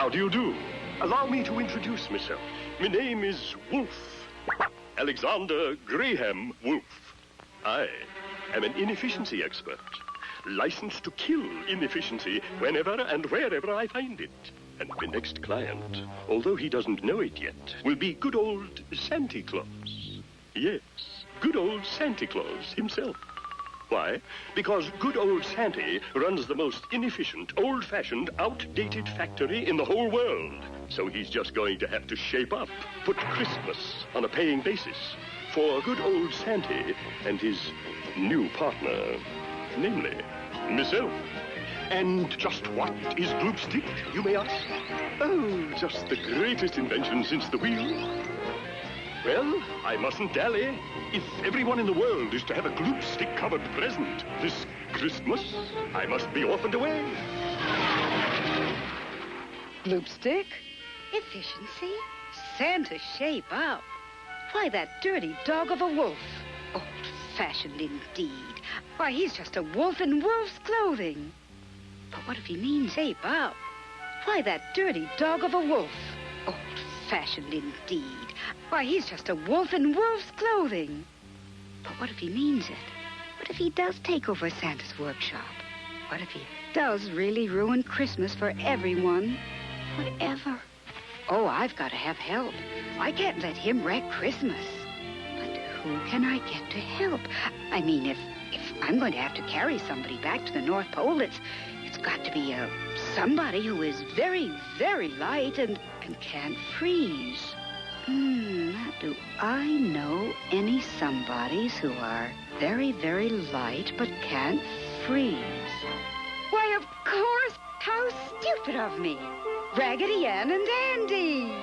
How do you do? Allow me to introduce myself. My name is Wolf. Alexander Graham Wolf. I am an inefficiency expert, licensed to kill inefficiency whenever and wherever I find it. And my next client, although he doesn't know it yet, will be good old Santa Claus. Yes, good old Santa Claus himself. Why? Because good old Santa runs the most inefficient, old-fashioned, outdated factory in the whole world. So he's just going to have to shape up, put Christmas on a paying basis for good old Santa and his new partner, namely myself. And just what is Gloopstick, you may ask? Oh, just the greatest invention since the wheel. Well, I mustn't dally. If everyone in the world is to have a Gloopstick-covered present this Christmas, I must be off and away. Gloopstick? Efficiency? Santa shape up? Why, that dirty dog of a wolf. Old-fashioned indeed. Why, he's just a wolf in wolf's clothing. But what if he means ape up? Why, that dirty dog of a wolf. Old-fashioned indeed. Why, he's just a wolf in wolf's clothing. But what if he means it? What if he does take over Santa's workshop? What if he does really ruin Christmas for everyone? Whatever. Oh, I've got to have help. I can't let him wreck Christmas. But who can I get to help? I mean, if I'm going to have to carry somebody back to the North Pole, it's got to be somebody who is very, very light and can't freeze. Do I know any somebodies who are very, very light but can't freeze? Why, of course! How stupid of me! Raggedy Ann and Andy!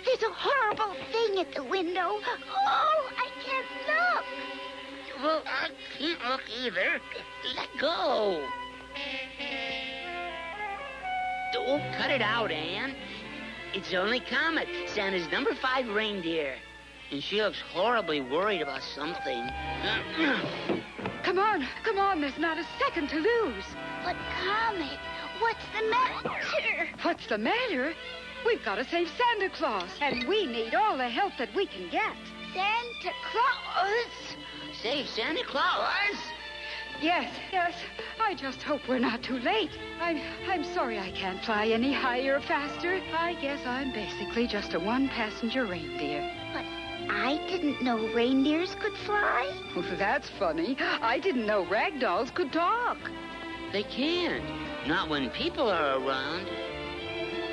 There's a horrible thing at the window. Oh, I can't look. Well, I can't look either. Let go. Oh, cut it out, Ann. It's only Comet, Santa's number 5 reindeer. And she looks horribly worried about something. Come on, there's not a second to lose. But Comet, what's the matter? What's the matter? We've got to save Santa Claus, and we need all the help that we can get. Santa Claus? Save Santa Claus? Yes. I just hope we're not too late. I'm sorry I can't fly any higher or faster. I guess I'm basically just a one-passenger reindeer. But I didn't know reindeers could fly. Well, that's funny. I didn't know ragdolls could talk. They can't. Not when people are around.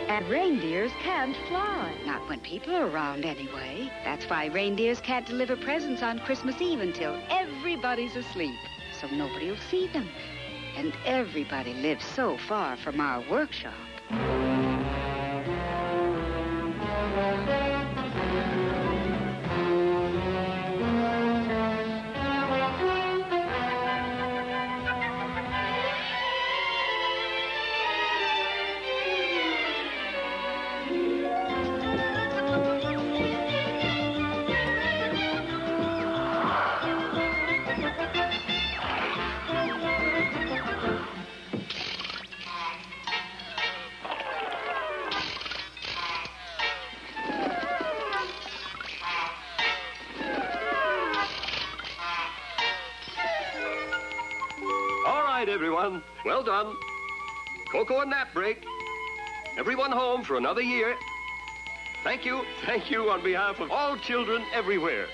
And reindeers can't fly. Not when people are around, anyway. That's why reindeers can't deliver presents on Christmas Eve until everybody's asleep. So nobody will see them. And everybody lives so far from our workshop. Everyone, well done. Cocoa and nap break. Everyone home for another year. Thank you on behalf of all children everywhere.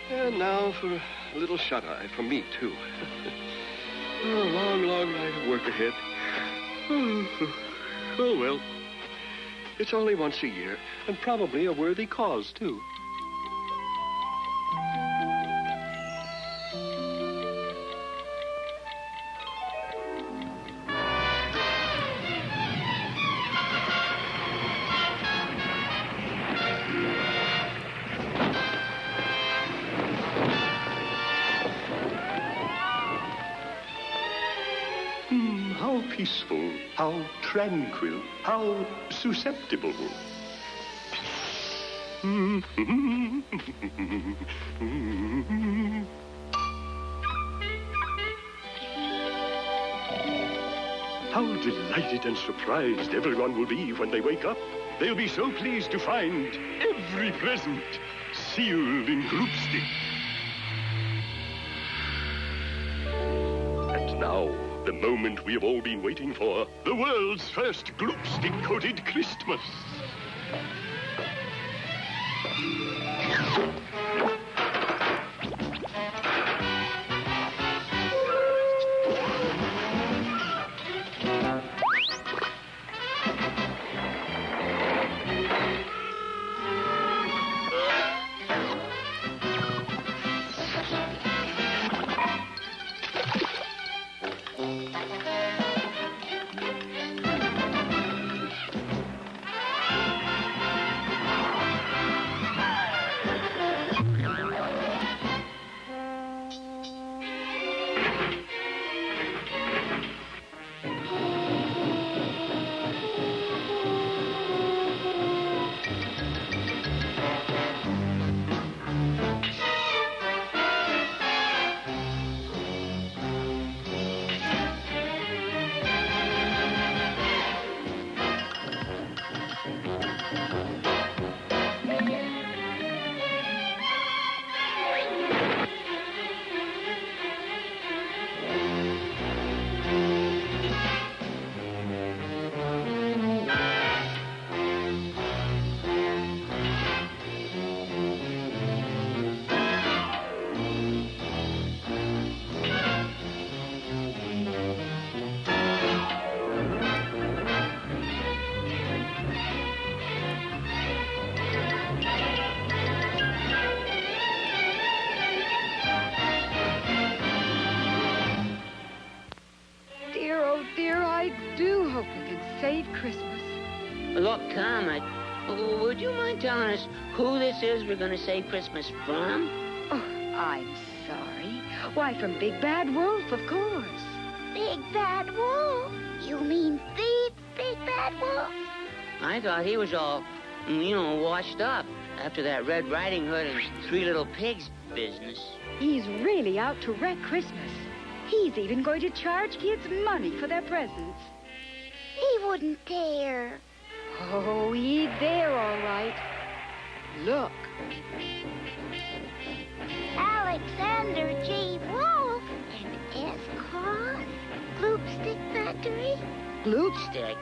And now for a little shut-eye from me, too. A long, long night of work ahead. Oh, well. It's only once a year, and probably a worthy cause, too. How peaceful, how tranquil, how susceptible. How delighted and surprised everyone will be when they wake up. They'll be so pleased to find every present sealed in Gloopstick. And now, the moment we have all been waiting for, the world's first Gloopstick-coated Christmas. Save Christmas. Look, Comet, would you mind telling us who this is we're going to save Christmas from? Oh, I'm sorry. Why, from Big Bad Wolf, of course. Big Bad Wolf? You mean the Big Bad Wolf? I thought he was all, washed up after that Red Riding Hood and Three Little Pigs business. He's really out to wreck Christmas. He's even going to charge kids money for their presents. He wouldn't dare. Oh, he'd dare, all right. Look. Alexander J. Wolf and S. Claus, Gloopstick Factory. Gloopstick?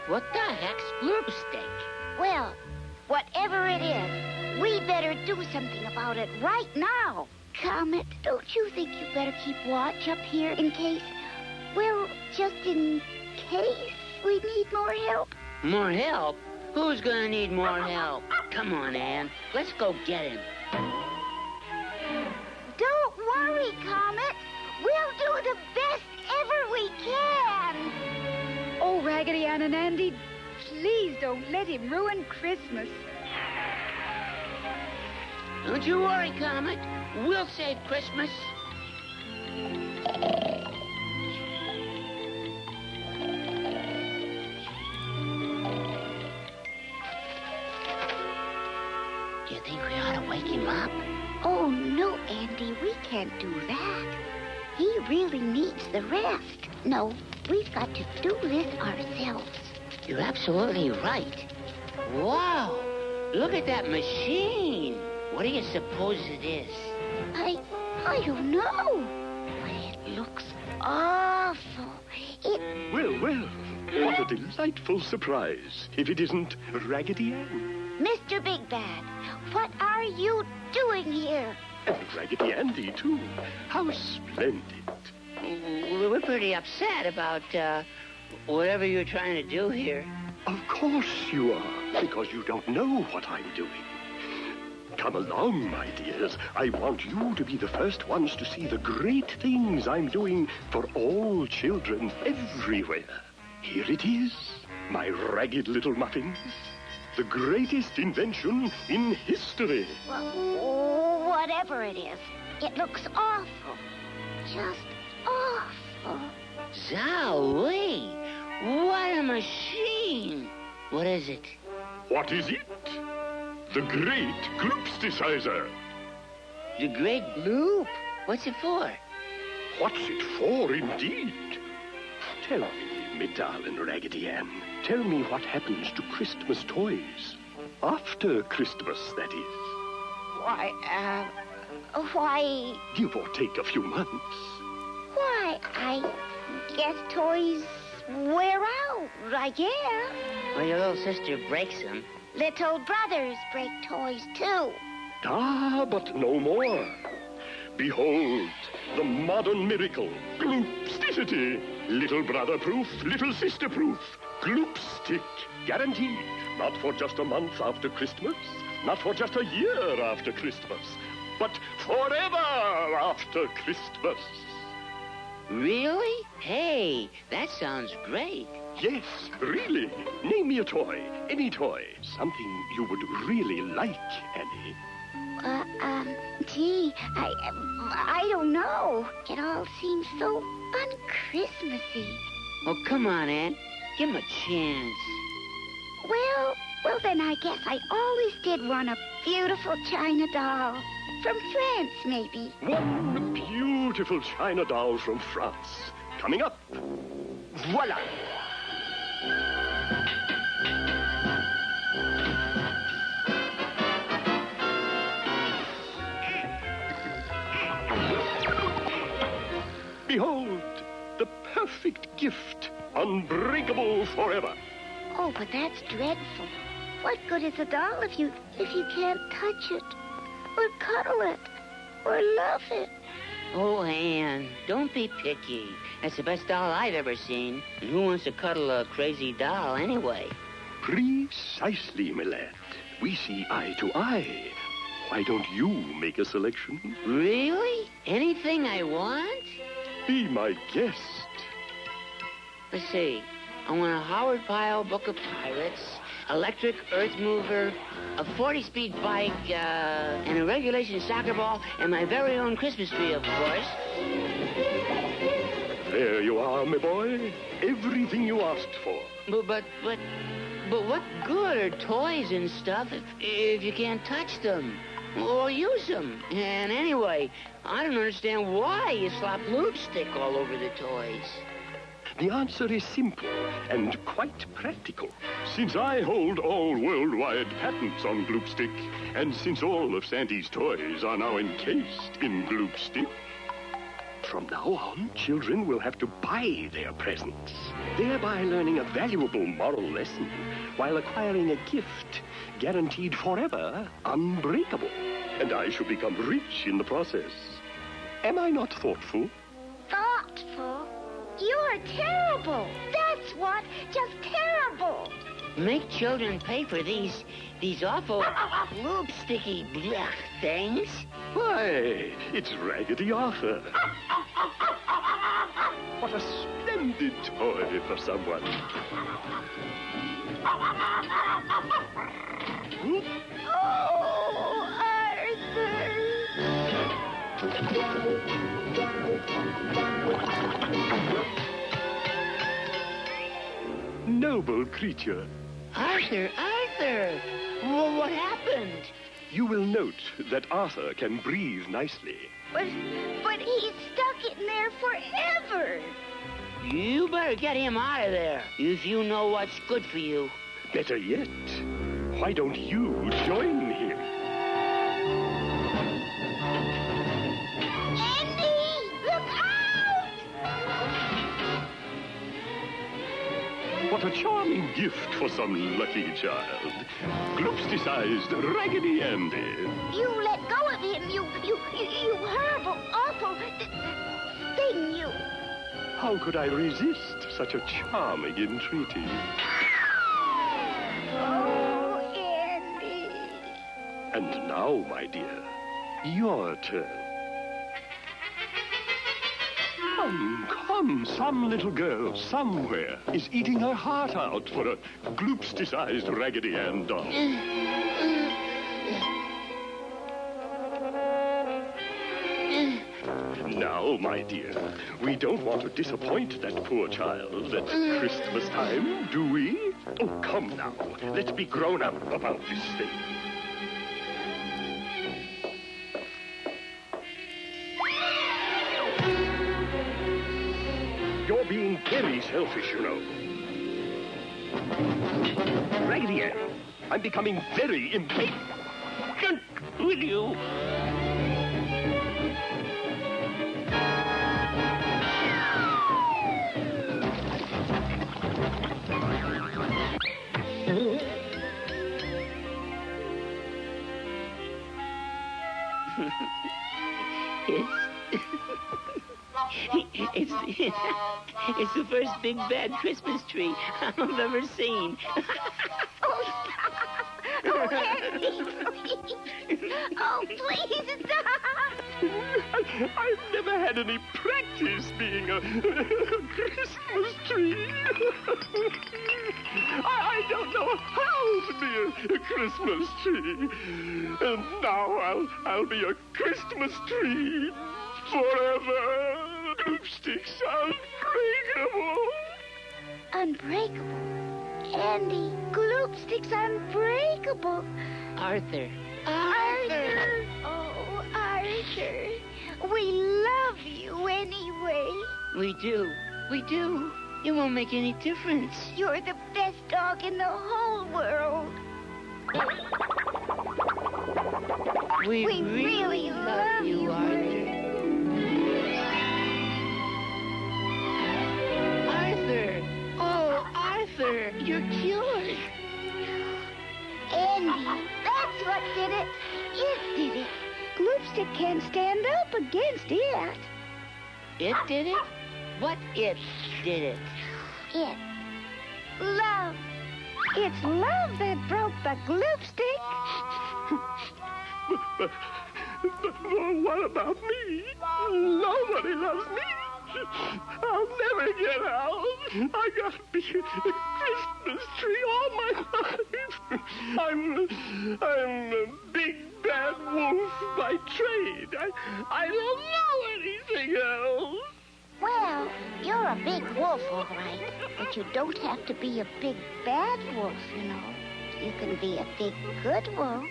What the heck's Gloopstick? Well, whatever it is, we better do something about it right now. Comet, don't you think you better keep watch up here in case, well, just in case we need more help? More help? Who's gonna need more help? Come on, Ann. Let's go get him. Don't worry, Comet. We'll do the best ever we can. Oh, Raggedy Ann and Andy, please don't let him ruin Christmas. Don't you worry, Comet. We'll save Christmas. Do you think we ought to wake him up? Oh, no, Andy, we can't do that. He really needs the rest. No, we've got to do this ourselves. You're absolutely right. Wow, look at that machine. What do you suppose it is? I don't know. But it looks awful. Well, What a delightful surprise, if it isn't Raggedy Ann. Mr. Big Bad, what are you doing here? And Raggedy Andy, too. How splendid. We're pretty upset about, whatever you're trying to do here. Of course you are, because you don't know what I'm doing. Come along, my dears. I want you to be the first ones to see the great things I'm doing for all children everywhere. Here it is, my ragged little muffins. The greatest invention in history. Well, whatever it is, it looks awful. Just awful. Zowie! What a machine! What is it? What is it? The great Gloopsticizer. The Great Gloop? What's it for? What's it for, indeed? Tell me, me darling Raggedy Ann, tell me what happens to Christmas toys. After Christmas, that is. Why, Give or take a few months. I guess toys wear out, I guess. Well, your little sister breaks them. Little brothers break toys, too. Ah, but no more. Behold, the modern miracle, Gloopsticity. Little brother-proof, little sister-proof. Gloopstick, guaranteed. Not for just a month after Christmas, not for just a year after Christmas, but forever after Christmas. Really? Hey, that sounds great. Yes, really. Name me a toy, any toy. Something you would really like, Annie. Gee, I don't know. It all seems so un-Christmassy. Oh, come on, Aunt. Give him a chance. Well, then I guess I always did want a beautiful China doll. From France, maybe. One beautiful China doll from France. Coming up. Voila! Behold, the perfect gift, unbreakable forever. Oh, but that's dreadful. What good is a doll if you can't touch it, or cuddle it, or love it? Oh, Ann, don't be picky. That's the best doll I've ever seen. And who wants to cuddle a crazy doll anyway? Precisely, my lad. We see eye to eye. Why don't you make a selection? Really? Anything I want? Be my guest. Let's see. I want a Howard Pyle Book of Pirates, electric earth mover, a 40-speed bike, and a regulation soccer ball, and my very own Christmas tree, of course. There you are, my boy. Everything you asked for. But what good are toys and stuff if you can't touch them or use them? And anyway, I don't understand why you slap Gloopstick all over the toys. The answer is simple and quite practical. Since I hold all worldwide patents on Gloopstick, and since all of Sandy's toys are now encased in Gloopstick, from now on, children will have to buy their presents, thereby learning a valuable moral lesson while acquiring a gift guaranteed forever, unbreakable. And I shall become rich in the process. Am I not thoughtful? Thoughtful? You're terrible. That's what. Just terrible. Make children pay for these awful Gloopsticky blech things. Why, it's Raggedy Arthur. What a splendid toy for someone. Oh, Arthur. Noble creature. Arthur! Well, what happened? You will note that Arthur can breathe nicely. But he's stuck in there forever. You better get him out of there if you know what's good for you. Better yet, why don't you join him? Andy, look out! What a charming gift for some lucky child. Gloopstick-sized Raggedy Andy. You let go of him, you horrible, awful thing, you. How could I resist such a charming entreaty? Oh, Andy. And now, my dear, your turn. Come, some little girl somewhere is eating her heart out for a gloopstick-sized Raggedy Ann doll. Now, my dear, we don't want to disappoint that poor child at Christmas time, do we? Oh, come now. Let's be grown up about this thing. You're being very selfish, you know. Raggedy Ann, I'm becoming very impatient with you. It's the first big bad Christmas tree I've ever seen. Oh, Andy, please. Oh, please stop. I've never had any practice being a Christmas tree. I don't know how to be a Christmas tree. And now I'll be a Christmas tree forever. Gloopstick's unbreakable. Unbreakable? Andy, Gloopstick's unbreakable. Arthur. Oh, Arthur. We love you anyway. We do. It won't make any difference. You're the best dog in the whole world. We really love you, Arthur. Arthur, you're cured. Andy, that's what did it. It did it. Gloopstick can't stand up against it. It did it? What it did it? It. Love. It's love that broke the Gloopstick. But what about me? Nobody loves me. I'll never get out. I gotta be a Christmas tree all my life. I'm a big bad wolf by trade. I don't know anything else. Well, you're a big wolf, all right. But you don't have to be a big bad wolf, you know. You can be a big good wolf.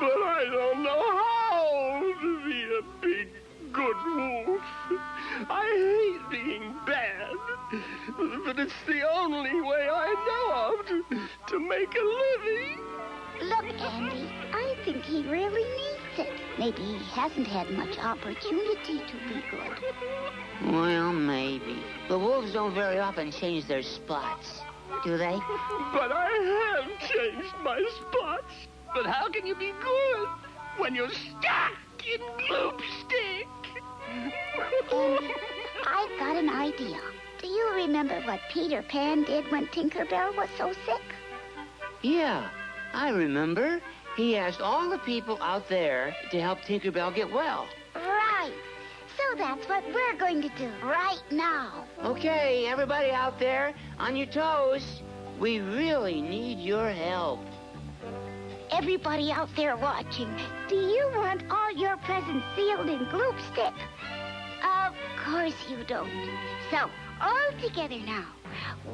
But I don't know how to be a big good wolf. I hate being bad, but it's the only way I know of to make a living. Look, Andy, I think he really needs it. Maybe he hasn't had much opportunity to be good. Well, maybe. But wolves don't very often change their spots, do they? But I have changed my spots. But how can you be good when you're stuck in Gloopstick? Andy, I've got an idea. Do you remember what Peter Pan did when Tinkerbell was so sick? Yeah, I remember. He asked all the people out there to help Tinkerbell get well. Right. So that's what we're going to do right now. Okay, everybody out there, on your toes. We really need your help. Everybody out there watching, do you want all your presents sealed in Gloopstick? Of course you don't. So, all together now.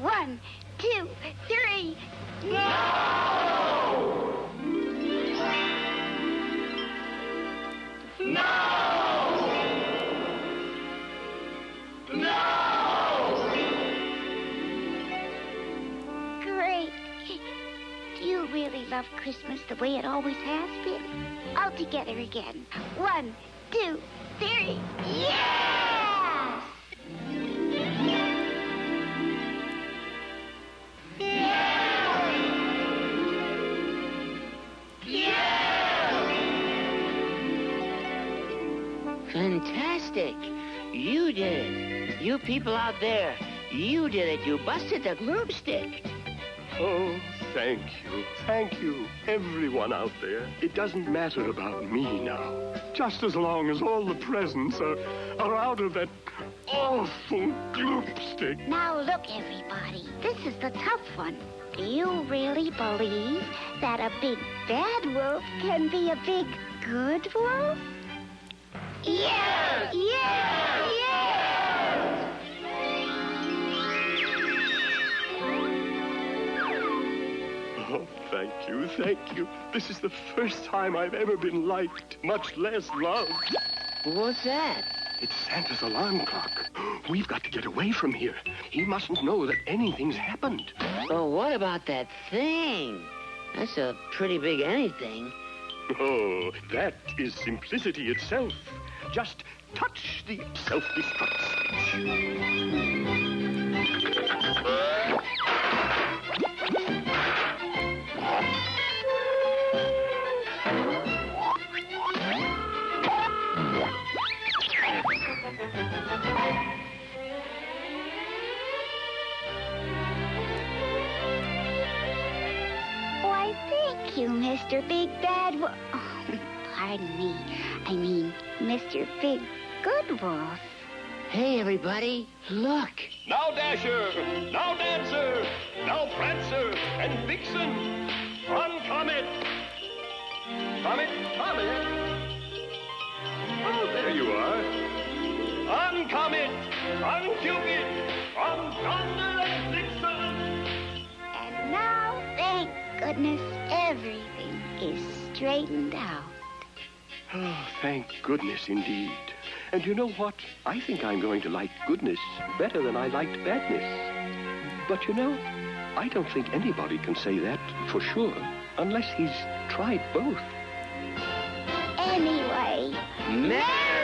1, 2, 3. No! No! No! Great. Do you really love Christmas the way it always has been? All together again. 1, 2, 3. Yes! Gloopstick. You did it. You people out there, you did it. You busted the Gloopstick. Oh, thank you. Thank you, everyone out there. It doesn't matter about me now. Just as long as all the presents are out of that awful Gloopstick. Now look, everybody. This is the tough one. Do you really believe that a big bad wolf can be a big good wolf? Yes! Yes! Yes! Oh, thank you, thank you. This is the first time I've ever been liked, much less loved. What's that? It's Santa's alarm clock. We've got to get away from here. He mustn't know that anything's happened. Well, what about that thing? That's a pretty big anything. Oh, that is simplicity itself. Just touch the self-destruct switch. Why, thank you, Mr. Big Bad Wolf. Oh, pardon me. I mean, Mr. Big Good Wolf. Hey, everybody, look. Now Dasher, now Dancer, now Prancer and Vixen. On Comet. Comet, Comet. Oh, there you are. On Comet, on Cupid, on Thunder and Vixen. And now, thank goodness, everything is straightened out. Oh, thank goodness indeed. And you know what? I think I'm going to like goodness better than I liked badness. But you know, I don't think anybody can say that for sure unless he's tried both. Anyway, Merry